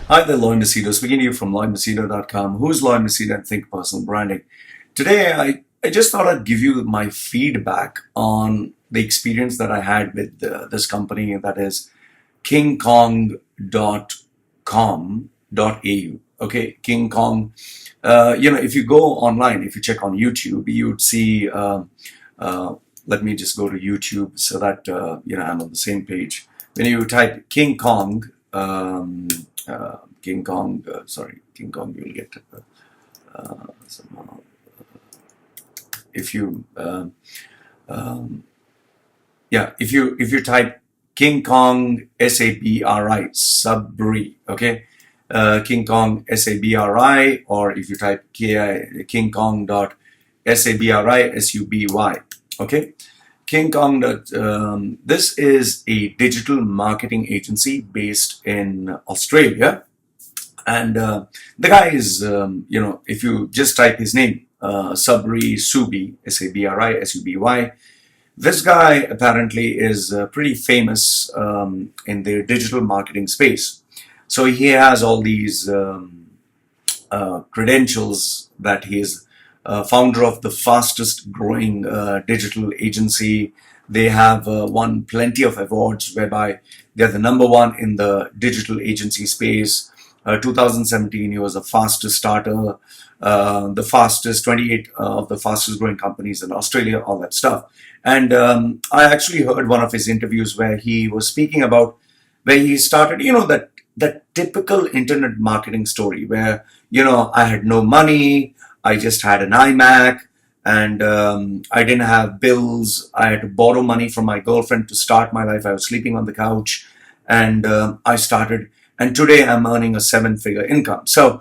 Hi there, Lloyd Machedo, speaking to you from LloydMachedo.com. Who's Lloyd Machedo and Think Personal Branding? Today, I just thought I'd give you my feedback on the experience that I had with this company, that is kingkong.com.au. Okay, King Kong. If you go online, if you check on YouTube, you'd see. Let me just go to YouTube so that I'm on the same page. When you type King Kong, King Kong, you'll get some, if you if you type King Kong Sabri, okay, King Kong Sabri, or if you type King Kong Sabri Suby, okay. King Kong. This is a digital marketing agency based in Australia, and the guy is, if you just type his name, Sabri Suby, Sabri Suby. This guy apparently is pretty famous in the digital marketing space. So he has all these credentials that he is founder of the fastest growing digital agency. They have won plenty of awards whereby they're the number one in the digital agency space. 2017, he was the fastest starter, the fastest, 28 of the fastest growing companies in Australia, all that stuff. And I actually heard one of his interviews where he was speaking about where he started, that typical internet marketing story where, I had no money, I just had an iMac, and I didn't have bills. I had to borrow money from my girlfriend to start my life. I was sleeping on the couch, and I started. And today I'm earning a seven-figure income. So,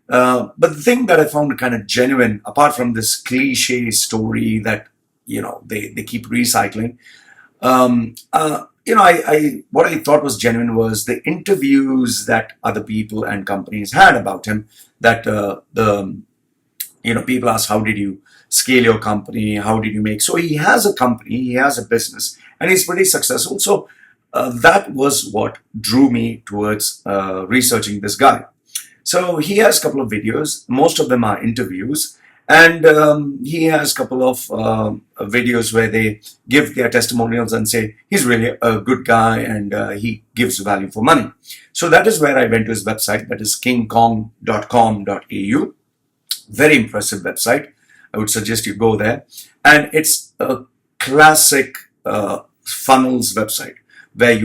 but the thing that I found kind of genuine, apart from this cliche story that they keep recycling, what I thought was genuine was the interviews that other people and companies had about him. That people ask, how did you scale your company? How did you make? So he has a company, he has a business, and he's pretty successful. So that was what drew me towards researching this guy. So he has a couple of videos. Most of them are interviews. And he has a couple of videos where they give their testimonials and say he's really a good guy and he gives value for money. So that is where I went to his website, that is kingkong.com.au. Very impressive website. I would suggest you go there. And it's a classic funnels website where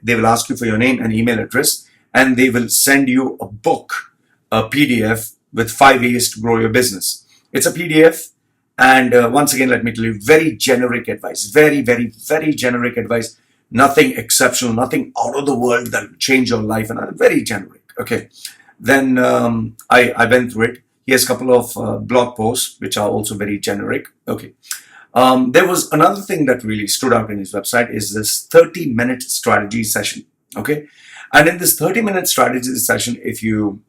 they will ask you for your name and email address, and they will send you a book, a PDF with 5 ways to grow your business. It's a PDF, and once again, let me tell you, very generic advice, very, very, very generic advice. Nothing exceptional, nothing out of the world that will change your life, and very generic. Okay, then I went through it. He has a couple of blog posts which are also very generic. Okay. There was another thing that really stood out in his website is this 30-minute strategy session. Okay. And in this 30-minute strategy session, if you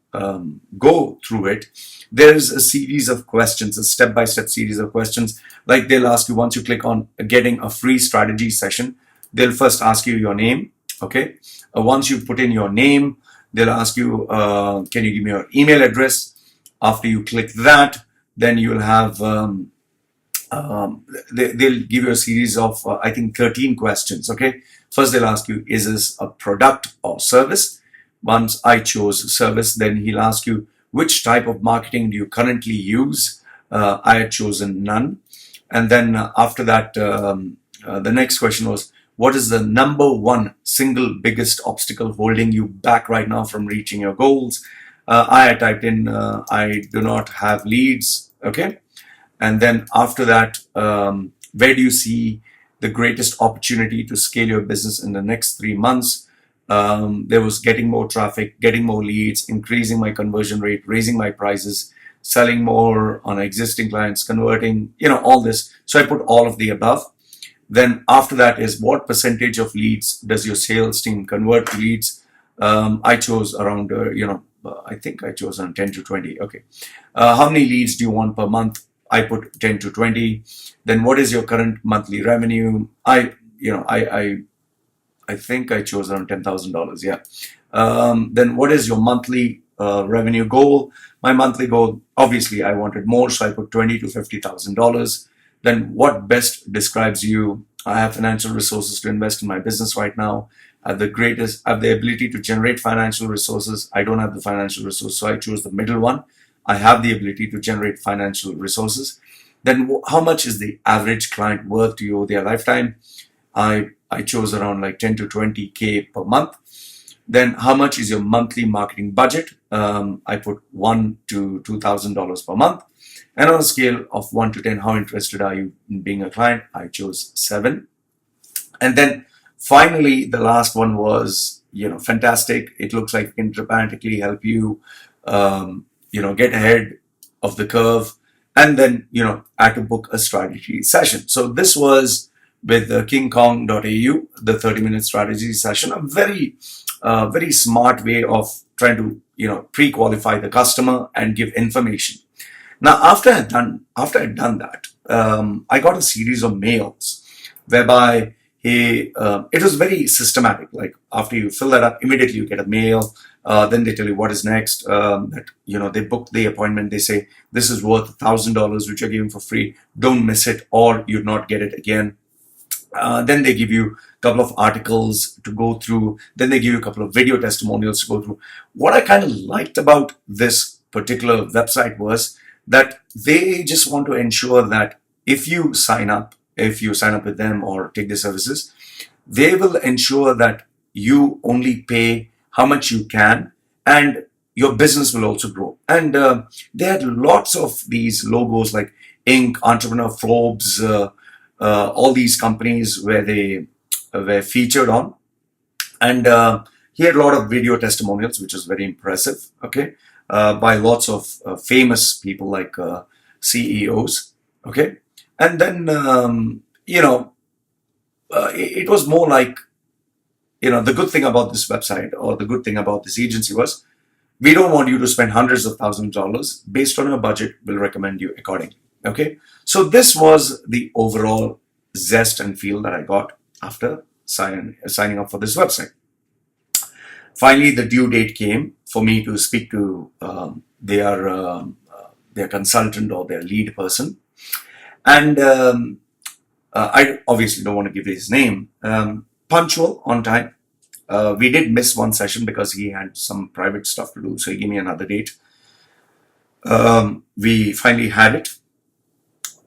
go through it, there's a series of questions, a step-by-step series of questions. Like they'll ask you, once you click on getting a free strategy session, they'll first ask you your name. Okay. Once you put in your name, they'll ask you, can you give me your email address? After you click that, then you'll have, they'll give you a series of, I think, 13 questions. Okay. First, they'll ask you, is this a product or service? Once I chose service, then he'll ask you, which type of marketing do you currently use? I had chosen none. And then after that, the next question was, what is the number one single biggest obstacle holding you back right now from reaching your goals? I had typed in, I do not have leads. Okay. And then after that, where do you see the greatest opportunity to scale your business in the next 3 months? There was getting more traffic, getting more leads, increasing my conversion rate, raising my prices, selling more on existing clients, converting, all this. So I put all of the above. Then after that is, what percentage of leads does your sales team convert to leads? I chose around, I think I chose on 10 to 20. Okay. How many leads do you want per month? I put 10 to 20. Then what is your current monthly revenue? I I think I chose around $10,000. Yeah. Then what is your monthly revenue goal? My monthly goal, obviously, I wanted more, so I put $20,000 to $50,000. Then what best describes you? I have financial resources to invest in my business right now. I have the ability to generate financial resources. I don't have the financial resources, so I chose the middle one. I have the ability to generate financial resources. Then how much is the average client worth to you over their lifetime? I chose around like 10 to 20K per month. Then how much is your monthly marketing budget? I put $1 to $2,000 per month. And on a scale of 1 to 10, how interested are you in being a client? I chose 7. And then finally, the last one was, fantastic. It looks like it can dramatically help you, get ahead of the curve. And then, I had to book a strategy session. So this was with KingKong.au, the 30-minute strategy session, a very smart way of trying to, pre-qualify the customer and give information. Now, after I'd done that, I got a series of mails whereby it was very systematic. Like after you fill that up, immediately you get a mail. Then they tell you what is next. That they book the appointment. They say this is worth $1,000, which you're giving for free. Don't miss it, or you'd not get it again. Then they give you a couple of articles to go through. Then they give you a couple of video testimonials to go through. What I kind of liked about this particular website was that they just want to ensure that if you sign up with them or take their services, they will ensure that you only pay how much you can, and your business will also grow. And they had lots of these logos like Inc., Entrepreneur, Forbes, all these companies where they were featured on. And he had a lot of video testimonials, which is very impressive, okay, by lots of famous people like CEOs, okay. And then, it was more like, the good thing about this website or the good thing about this agency was, we don't want you to spend hundreds of thousands of dollars. Based on your budget, we'll recommend you accordingly. Okay. So this was the overall zest and feel that I got after signing up for this website. Finally, the due date came for me to speak to their consultant or their lead person. And I obviously don't want to give his name. Punctual, on time. We did miss one session because he had some private stuff to do, so he gave me another date. We finally had it.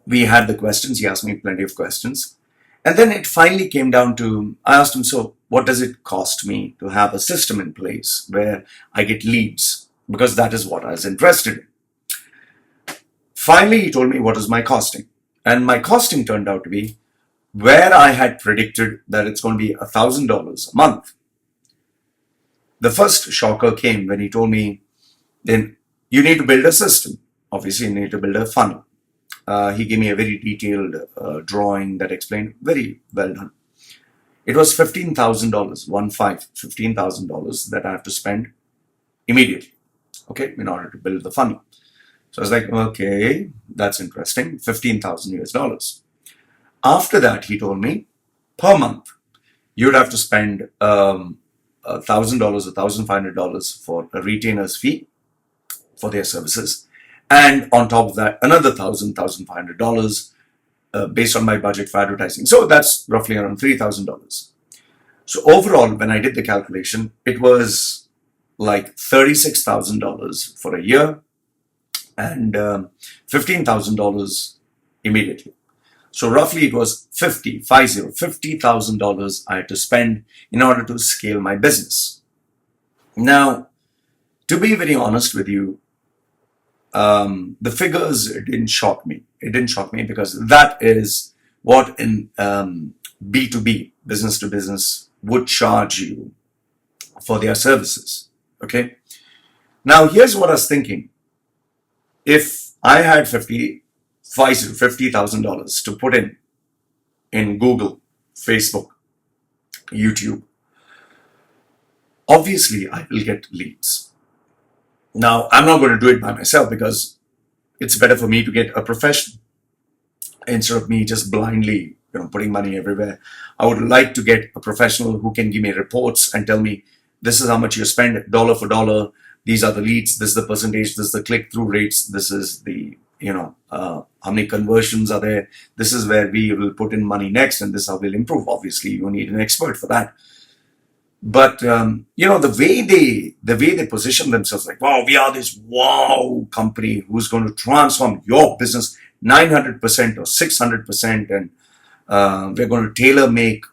We had the questions. He asked me plenty of questions. And then it finally came down to, I asked him, so what does it cost me to have a system in place where I get leads? Because that is what I was interested in. Finally, he told me what is my costing. And my costing turned out to be where I had predicted that it's going to be $1,000 a month. The first shocker came when he told me, then you need to build a system. Obviously, you need to build a funnel. He gave me a very detailed drawing that explained, very well done. It was $15,000, $15,000 that I have to spend immediately, okay, in order to build the funnel. So I was like, okay, that's interesting, $15,000 US. After that, he told me, per month, you'd have to spend $1,000 or $1,500 for a retainer's fee for their services. And on top of that, another $1,000, $1,500 based on my budget for advertising. So that's roughly around $3,000. So overall, when I did the calculation, it was like $36,000 for a year and $15,000 immediately. So roughly it was $50,000 I had to spend in order to scale my business. Now, to be very honest with you, the figures didn't shock me. It didn't shock me because that is what in B2B, business to business, would charge you for their services. Okay. Now, here's what I was thinking. If I had $50,000 to put in Google, Facebook, YouTube, obviously I will get leads. Now, I'm not going to do it by myself because it's better for me to get a professional instead of me just blindly putting money everywhere. I would like to get a professional who can give me reports and tell me this is how much you spend dollar for dollar. These are the leads. This is the percentage. This is the click-through rates. This is the how many conversions are there. This is where we will put in money next, and this is how we'll improve. Obviously, you need an expert for that. But the way they position themselves, like, wow, we are this wow company who's going to transform your business 900% or 600%, and we're going to tailor make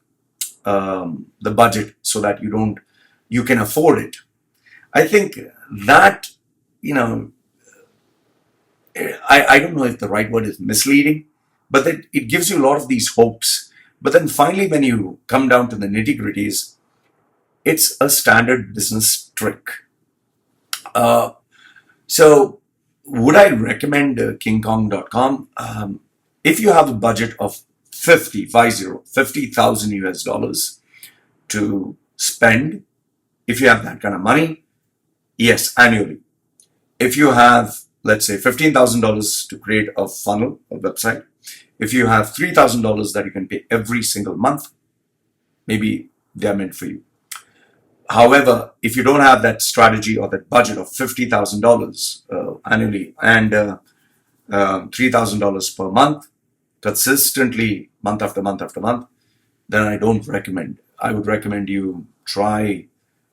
the budget so that you can afford it. I think that I don't know if the right word is misleading, but that it gives you a lot of these hopes. But then finally, when you come down to the nitty-gritties, it's a standard business trick. So would I recommend KingKong.com? If you have a budget of 50,000 US dollars to spend, if you have that kind of money, yes, annually. If you have, let's say, $15,000 to create a funnel, a website, if you have $3,000 that you can pay every single month, maybe they are meant for you. However, if you don't have that strategy or that budget of $50,000 annually and $3,000 per month, consistently month after month after month, then I don't recommend. I would recommend you try,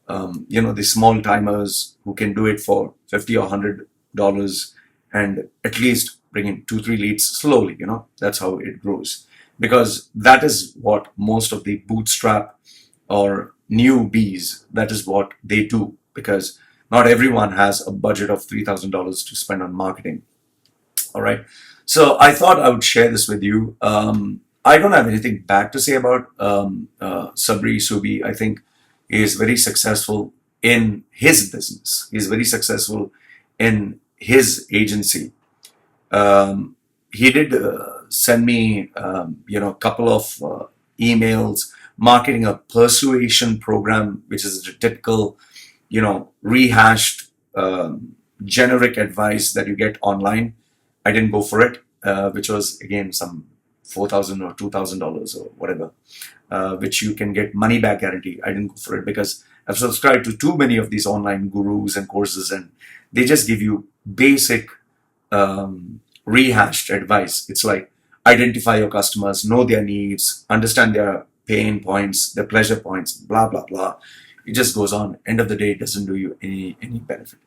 the small timers who can do it for $50 or $100 and at least bring in 2-3 leads slowly. That's how it grows, because that is what most of the bootstrap or newbies, that is what they do, because not everyone has a budget of $3,000 to spend on marketing. All right. So I thought I would share this with you. I don't have anything bad to say about Sabri Suby. I think he is very successful in his business. He's very successful in his agency. He did send me, a couple of emails marketing a persuasion program, which is a typical, rehashed, generic advice that you get online. I didn't go for it, which was again some $4,000 or $2,000 or whatever, which you can get money back guarantee. I didn't go for it because I've subscribed to too many of these online gurus and courses, and they just give you basic rehashed advice. It's like, identify your customers, know their needs, understand their pain points, their pleasure points, blah, blah, blah. It just goes on. End of the day, it doesn't do you any benefit.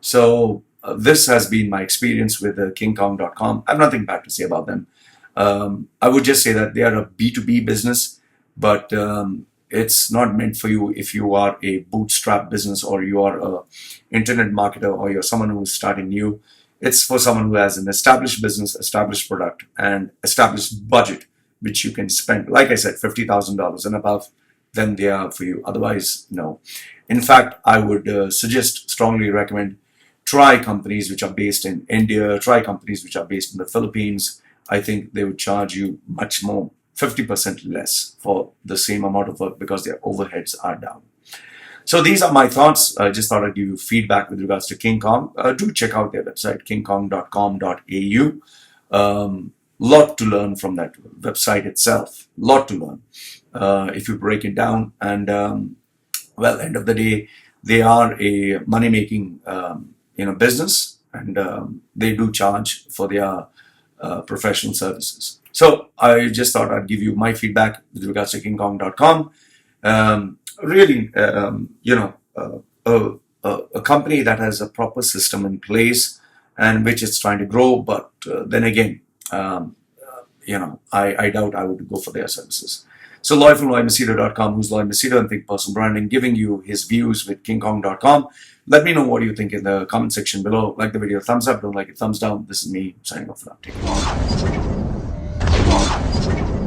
So this has been my experience with KingKong.com. I have nothing bad to say about them. I would just say that they are a B2B business, but it's not meant for you if you are a bootstrap business or you are an internet marketer or you're someone who's starting new. It's for someone who has an established business, established product, and established budget, which you can spend, like I said, $50,000 and above, then they are for you. Otherwise, no. In fact, I would strongly recommend, try companies which are based in India, try companies which are based in the Philippines. I think they would charge you much more, 50% less for the same amount of work, because their overheads are down. So these are my thoughts. I just thought I'd give you feedback with regards to King Kong. Do check out their website, kingkong.com.au. Lot to learn from that website itself. Lot to learn if you break it down. And end of the day, they are a money-making business, and they do charge for their professional services. So I just thought I'd give you my feedback with regards to kingkong.com. Really, a company that has a proper system in place and which is trying to grow, but then again, I doubt I would go for their services. So Loy from LoyMachedo.com, who's Loy Machedo and Think Personal Branding, giving you his views with KingKong.com. Let me know what you think in the comment section below. Like the video, thumbs up. Don't like it, thumbs down. This is me signing off for now. Take care.